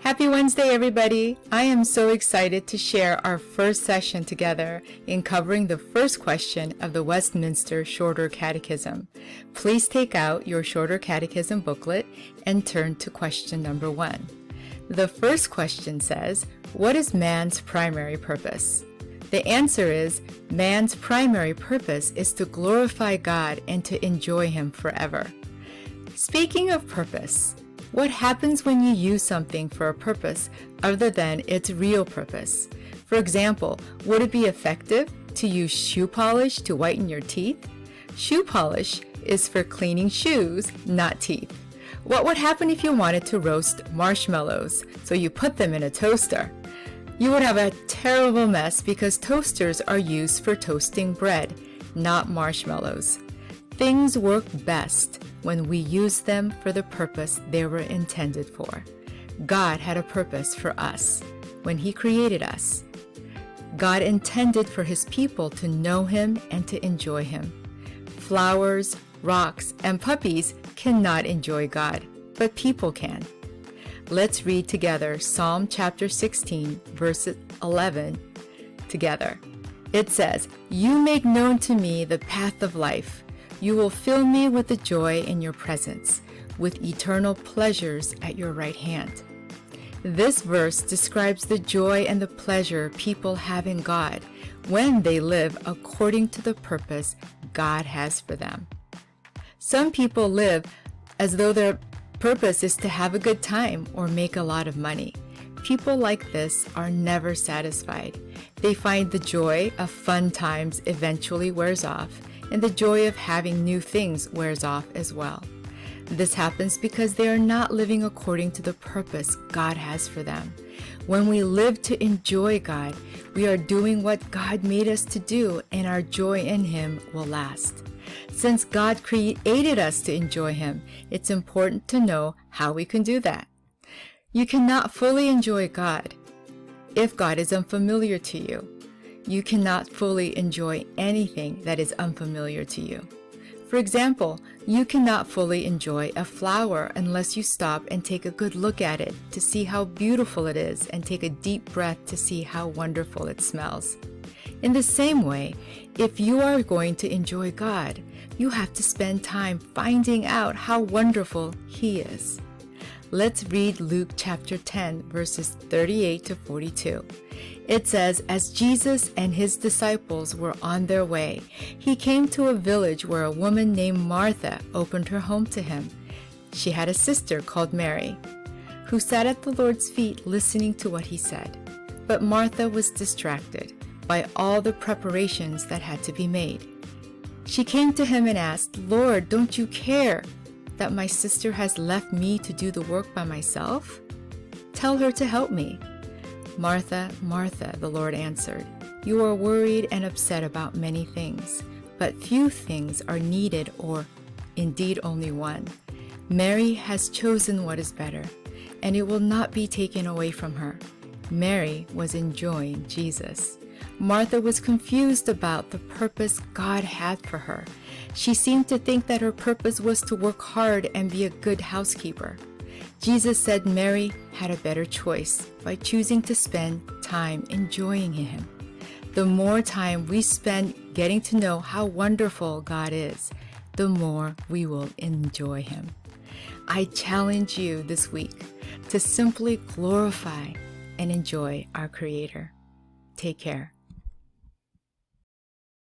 Happy Wednesday, everybody! I am so excited to share our first session together in covering the first question of the Westminster Shorter Catechism. Please take out your Shorter Catechism booklet and turn to question number 1. The first question says, what is man's primary purpose? The answer is, man's primary purpose is to glorify God and to enjoy Him forever. Speaking of purpose, what happens when you use something for a purpose other than its real purpose? For example, would it be effective to use shoe polish to whiten your teeth? Shoe polish is for cleaning shoes, not teeth. What would happen if you wanted to roast marshmallows, so you put them in a toaster? You would have a terrible mess because toasters are used for toasting bread, not marshmallows. Things work best when we use them for the purpose they were intended for. God had a purpose for us when He created us. God intended for His people to know Him and to enjoy Him. Flowers, rocks, and puppies cannot enjoy God, but people can. Let's read together Psalm chapter 16, verse 11 together. It says, "You make known to me the path of life. You will fill me with the joy in your presence, with eternal pleasures at your right hand." This verse describes the joy and the pleasure people have in God when they live according to the purpose God has for them. Some people live as though their purpose is to have a good time or make a lot of money. People like this are never satisfied. They find the joy of fun times eventually wears off, and the joy of having new things wears off as well. This happens because they are not living according to the purpose God has for them. When we live to enjoy God, we are doing what God made us to do, and our joy in Him will last. Since God created us to enjoy Him, it's important to know how we can do that. You cannot fully enjoy God if God is unfamiliar to you. You cannot fully enjoy anything that is unfamiliar to you. For example, you cannot fully enjoy a flower unless you stop and take a good look at it to see how beautiful it is and take a deep breath to see how wonderful it smells. In the same way, if you are going to enjoy God, you have to spend time finding out how wonderful He is. Let's read Luke chapter 10, verses 38 to 42. It says, "As Jesus and His disciples were on their way, He came to a village where a woman named Martha opened her home to Him. She had a sister called Mary, who sat at the Lord's feet listening to what He said. But Martha was distracted by all the preparations that had to be made. She came to Him and asked, 'Lord, don't you care that my sister has left me to do the work by myself? Tell her to help me.' 'Martha, Martha,' the Lord answered, 'you are worried and upset about many things, but few things are needed, or indeed only one. Mary has chosen what is better, and it will not be taken away from her.' Mary was enjoying Jesus. Martha was confused about the purpose God had for her. She seemed to think that her purpose was to work hard and be a good housekeeper. Jesus said Mary had a better choice by choosing to spend time enjoying Him. The more time we spend getting to know how wonderful God is, the more we will enjoy Him. I challenge you this week to simply glorify and enjoy our Creator. Take care.